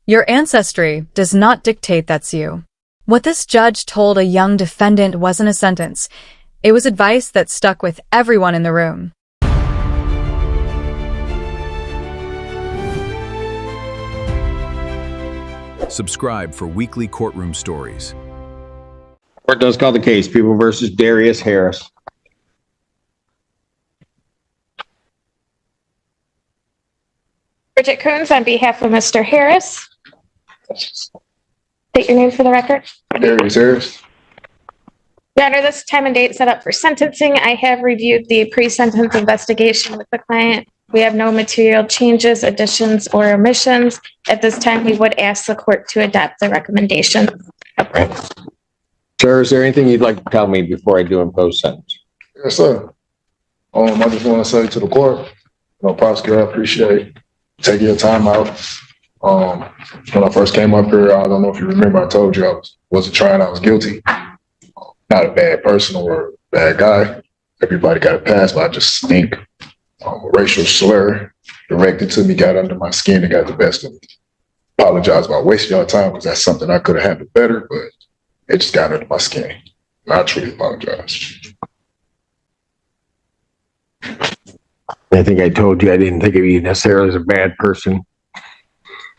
Your ancestry does not dictate that's you. What this judge told a young defendant wasn't a sentence. It was advice that stuck with everyone in the room. Subscribe for weekly courtroom stories. Court does call the case, People versus Darius Harris. Bridget Coons on behalf of Mr. Harris. State your name for the record. Darius Harris. Your Honor, this time and date set up for sentencing. I have reviewed the pre-sentence investigation with the client. We have no material changes, additions, or omissions. At this time, we would ask the court to adopt the recommendation. Sir, is there anything you'd like to tell me before I do impose sentence? Yes, sir. I just want to say to the court, prosecutor, I appreciate taking your time out. When I first came up here, I don't know if you remember, I told you I wasn't trying, I was guilty. Not a bad person or a bad guy. Everybody got a pass, but I just think a racial slur directed to me got under my skin and got the best of me. Apologize about wasting your time because that's something I could have handled better, but it just got under my skin. I truly apologize. I think I told you I didn't think of you necessarily as a bad person.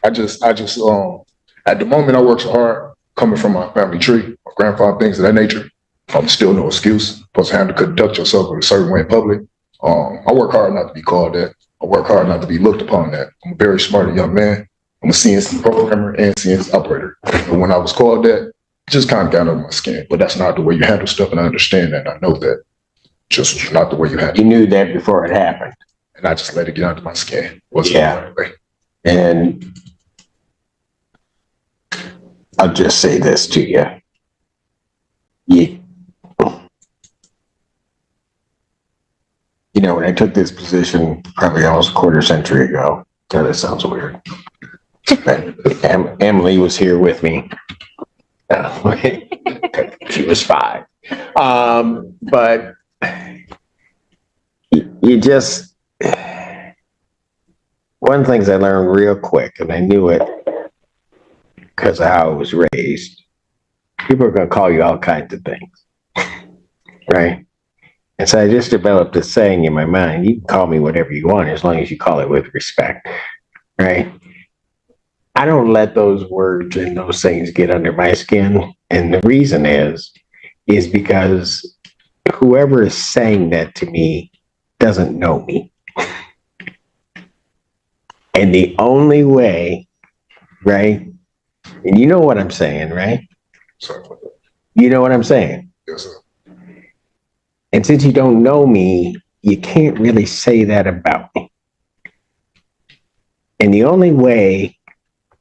I just at the moment I work so hard coming from my family tree, my grandfather, things of that nature. I'm still no excuse. Supposed to have to conduct yourself in a certain way in public. I work hard not to be called that. I work hard not to be looked upon that. I'm a very smart young man. I'm a CNC programmer and CNC operator. But when I was called that, it just kind of got under my skin. But that's not the way you handle stuff, and I understand that. I know that. Just not the way you handle it. You knew that before it happened. And I just let it get under my skin. Wasn't Yeah. the right way. And I'll just say this to you. You know, when I took this position probably almost a quarter century ago, God, that sounds weird. Emily was here with me. She was 5. But you just, one of the things I learned real quick, and I knew it because of how I was raised, people are going to call you all kinds of things, right? And so I just developed this saying in my mind: you can call me whatever you want as long as you call it with respect, right? I don't let those words and those things get under my skin. And the reason is because whoever is saying that to me doesn't know me. And the only way, right? And you know what I'm saying, right? Sorry about that. You know what I'm saying? Yes, sir. And since you don't know me, you can't really say that about me. And the only way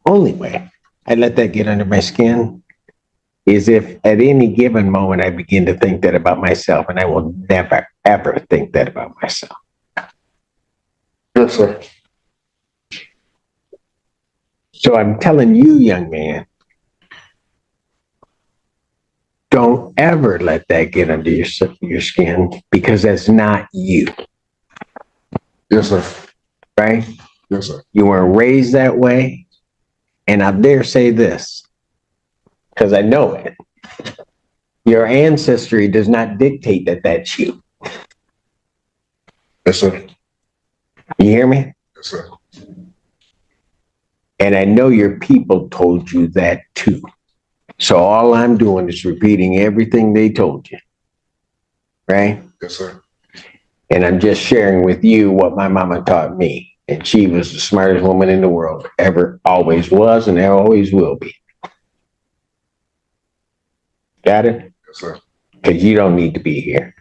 I let that get under my skin is if at any given moment I begin to think that about myself, and I will never, ever think that about myself. Yes, sir. So I'm telling you, young man, don't ever let that get under your skin, because that's not you. Yes, sir. Right? Yes, sir. You weren't raised that way. And I dare say this, because I know it. Your ancestry does not dictate that that's you. Yes, sir. You hear me? Yes, sir. And I know your people told you that too. So all I'm doing is repeating everything they told you. Right? Yes, sir. And I'm just sharing with you what my mama taught me. And she was the smartest woman in the world, ever, always was, and always will be. Got it? Yes, sir. Because you don't need to be here.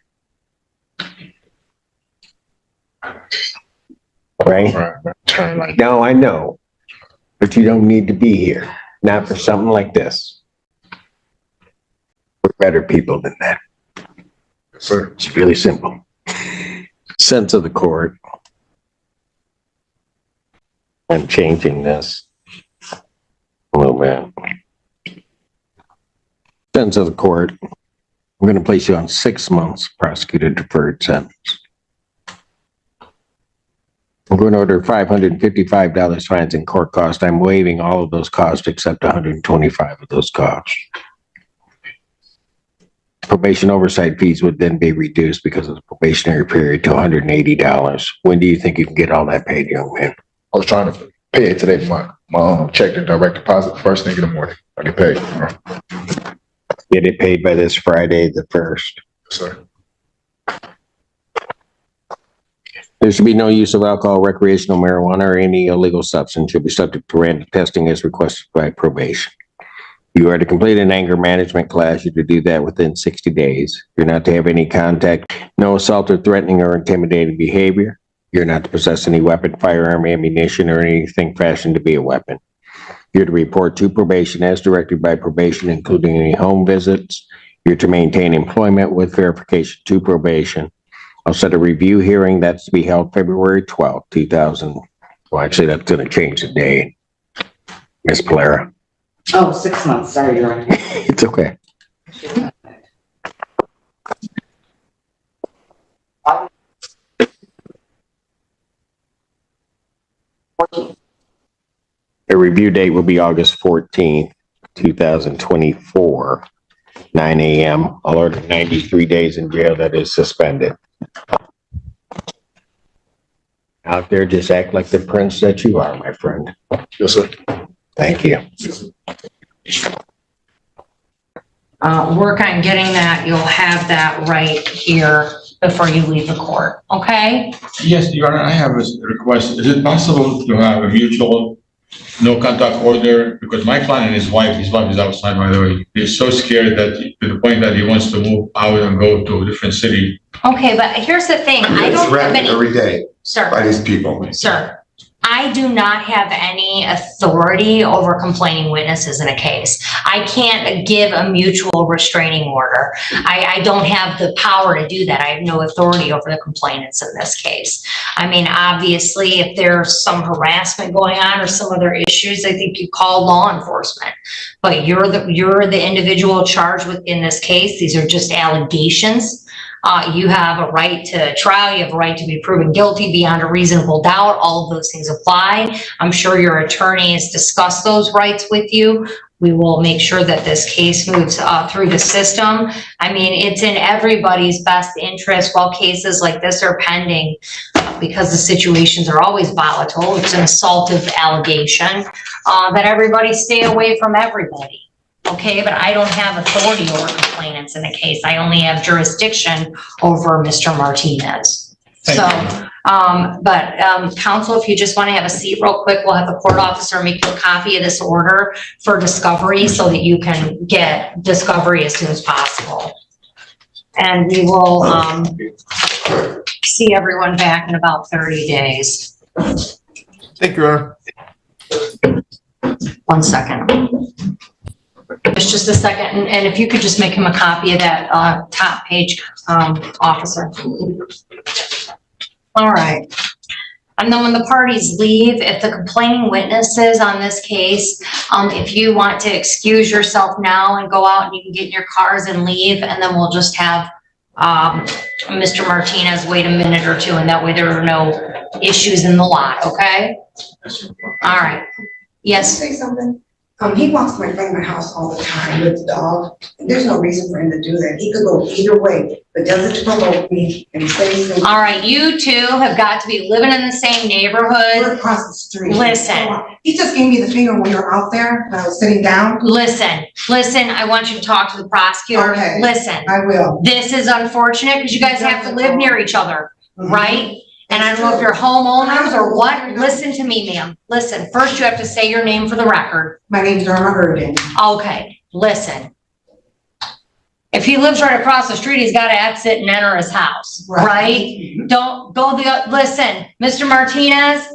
Right? Right. No, I know. But you don't need to be here. Not for something like this. We're better people than that. Yes, sir. It's really simple. Sense of the court. I'm changing this a little bit. Sense of the court. I'm going to place you on 6 months prosecutor deferred sentence. I'm going to order $555 fines and court costs. I'm waiving all of those costs except 125 of those costs. Probation oversight fees would then be reduced because of the probationary period to $180. When do you think you can get all that paid, young man? I was trying to pay it today. My check and direct deposit first thing in the morning. I get paid. Get it paid by this Friday, the 1st. Yes, sir. There should be no use of alcohol, recreational marijuana, or any illegal substance. Should be subject to random testing as requested by probation. You are to complete an anger management class. You're to do that within 60 days. You're not to have any contact, no assault or threatening or intimidating behavior. You're not to possess any weapon, firearm, ammunition, or anything fashioned to be a weapon. You're to report to probation as directed by probation, including any home visits. You're to maintain employment with verification to probation. I'll set a review hearing that's to be held February 12th, 2000. Well, actually, that's going to change the date. Ms. Polera. Oh, 6 months. Sorry, you're right. It's okay. The review date will be August 14th, 2024, 9 a.m. I'll order 93 days in jail that is suspended. Out there, just act like the prince that you are, my friend. Yes, sir. Thank you. Work on getting that. You'll have that right here before you leave the court, okay? Yes, Your Honor, I have a request. Is it possible to have a mutual no contact order? Because my client and his wife is outside, by the way. He's so scared that to the point that he wants to move out and go to a different city. Okay, but here's the thing. I don't have any, every day sir, by these people. sir, I do not have any authority over complaining witnesses in a case. I can't give a mutual restraining order. I don't have the power to do that. I have no authority over the complainants in this case. I mean, obviously, if there's some harassment going on or some other issues, I think you call law enforcement. But you're the individual charged with in this case. These are just allegations. You have a right to trial. You have a right to be proven guilty beyond a reasonable doubt. All of those things apply. I'm sure your attorney has discussed those rights with you. We will make sure that this case moves through the system. I mean, it's in everybody's best interest while cases like this are pending because the situations are always volatile. It's an assaultive allegation that everybody stay away from everybody. Okay, but I don't have authority over complainants in the case. I only have jurisdiction over Mr. Martinez. Counsel, if you just want to have a seat real quick, we'll have the court officer make you a copy of this order for discovery so that you can get discovery as soon as possible. And we will see everyone back in about 30 days. Thank you, Your Honor. 1 second. It's just a second, and if you could just make him a copy of that top page, officer. All right. And then when the parties leave, if the complaining witnesses on this case, if you want to excuse yourself now and go out and you can get in your cars and leave, and then we'll just have Mr. Martinez wait a minute or two, and that way there are no issues in the lot, okay? All right. Yes? Say something. He walks my friend in my house all the time with the dog. There's no reason for him to do that. He could go either way, but does it to provoke me and say something. All right, you two have got to be living in the same neighborhood. We're across the street. Listen. He just gave me the finger when we were out there when I was sitting down. Listen, I want you to talk to the prosecutor. Okay. Listen, I will. this is unfortunate because you guys have to live near each other, right? And I don't know if you're homeowners or what. Listen to me, ma'am. Listen, first you have to say your name for the record. My name's Irma Erdin. Okay, listen. If he lives right across the street, he's got to exit and enter his house, right? Don't go listen, Mr. Martinez,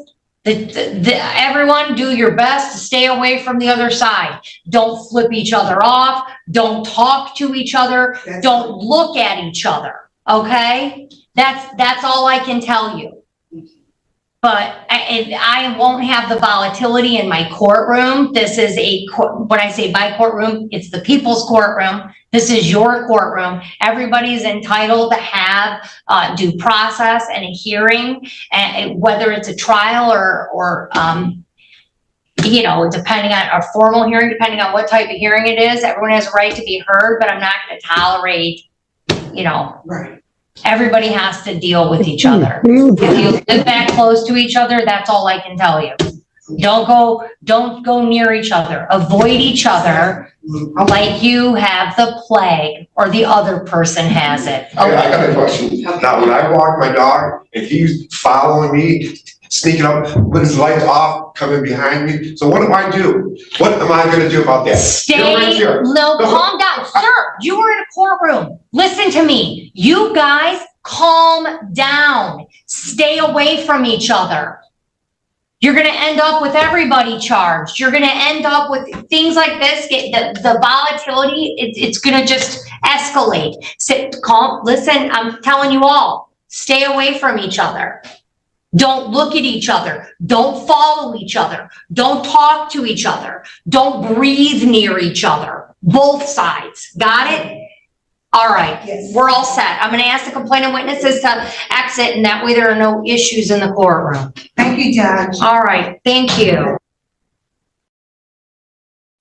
everyone do your best to stay away from the other side. Don't flip each other off. Don't talk to each other. Don't look at each other, okay? That's all I can tell you. But I won't have the volatility in my courtroom. This is when I say my courtroom, it's the people's courtroom. This is your courtroom. Everybody's entitled to have due process and a hearing, and whether it's a trial or depending on a formal hearing, depending on what type of hearing it is, everyone has a right to be heard, but I'm not going to tolerate, Right. everybody has to deal with each other. If you live that close to each other, that's all I can tell you. Don't go near each other. Avoid each other like you have the plague or the other person has it. I got a question. Now, when I walk my dog and he's following me, sneaking up, putting his lights off, coming behind me. So what do I do? What am I gonna do about that? Calm down. Sir, you were in a courtroom. Listen to me. You guys, calm down. Stay away from each other. You're going to end up with everybody charged. You're going to end up with things like this. The volatility, it's going to just escalate. Sit calm. Listen, I'm telling you all, stay away from each other. Don't look at each other. Don't follow each other. Don't talk to each other. Don't breathe near each other. Both sides. Got it? All right. Yes. We're all set. I'm going to ask the complaining witnesses to exit, and that way there are no issues in the courtroom. Thank you, Judge. All right. Thank you.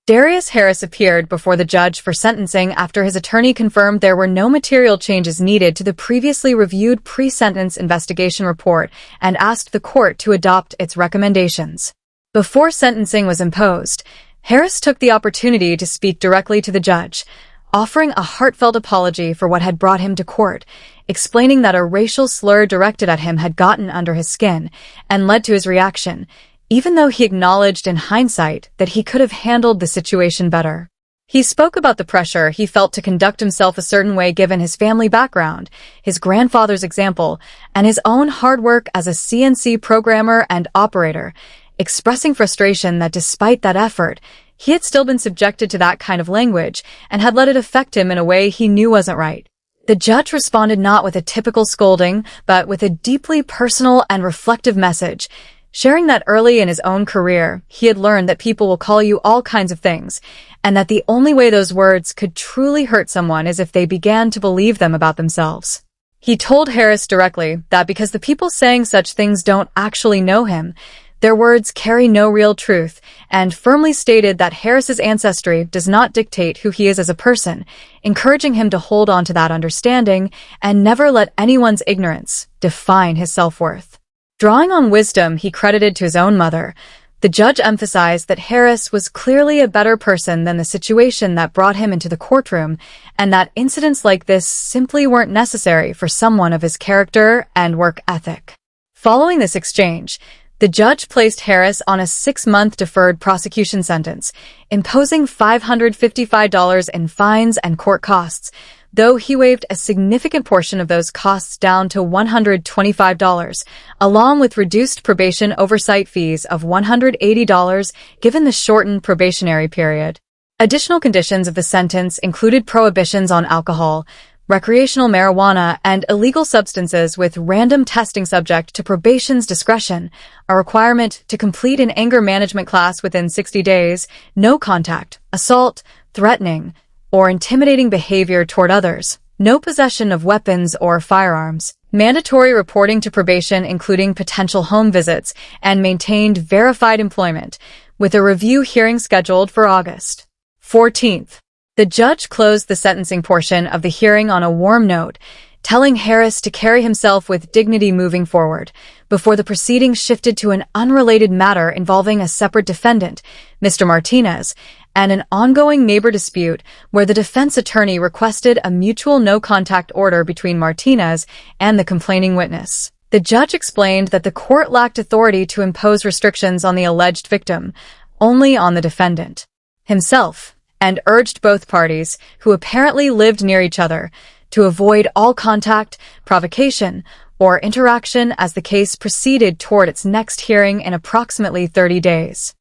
Darius Harris appeared before the judge for sentencing after his attorney confirmed there were no material changes needed to the previously reviewed pre-sentence investigation report and asked the court to adopt its recommendations. Before sentencing was imposed, Harris took the opportunity to speak directly to the judge, offering a heartfelt apology for what had brought him to court, explaining that a racial slur directed at him had gotten under his skin and led to his reaction, even though he acknowledged in hindsight that he could have handled the situation better. He spoke about the pressure he felt to conduct himself a certain way given his family background, his grandfather's example, and his own hard work as a CNC programmer and operator, expressing frustration that despite that effort, he had still been subjected to that kind of language and had let it affect him in a way he knew wasn't right. The judge responded not with a typical scolding, but with a deeply personal and reflective message, sharing that early in his own career, he had learned that people will call you all kinds of things, and that the only way those words could truly hurt someone is if they began to believe them about themselves. He told Harris directly that because the people saying such things don't actually know him, their words carry no real truth, and firmly stated that Harris's ancestry does not dictate who he is as a person, encouraging him to hold on to that understanding and never let anyone's ignorance define his self-worth. Drawing on wisdom he credited to his own mother, the judge emphasized that Harris was clearly a better person than the situation that brought him into the courtroom, and that incidents like this simply weren't necessary for someone of his character and work ethic. Following this exchange, the judge placed Harris on a 6-month deferred prosecution sentence, imposing $555 in fines and court costs, though he waived a significant portion of those costs down to $125, along with reduced probation oversight fees of $180 given the shortened probationary period. Additional conditions of the sentence included prohibitions on alcohol, recreational marijuana, and illegal substances with random testing subject to probation's discretion, a requirement to complete an anger management class within 60 days, no contact, assault, threatening, or intimidating behavior toward others, no possession of weapons or firearms, mandatory reporting to probation including potential home visits, and maintained verified employment, with a review hearing scheduled for August 14th. The judge closed the sentencing portion of the hearing on a warm note, telling Harris to carry himself with dignity moving forward, before the proceedings shifted to an unrelated matter involving a separate defendant, Mr. Martinez, and an ongoing neighbor dispute where the defense attorney requested a mutual no-contact order between Martinez and the complaining witness. The judge explained that the court lacked authority to impose restrictions on the alleged victim, only on the defendant himself, and urged both parties, who apparently lived near each other, to avoid all contact, provocation, or interaction as the case proceeded toward its next hearing in approximately 30 days.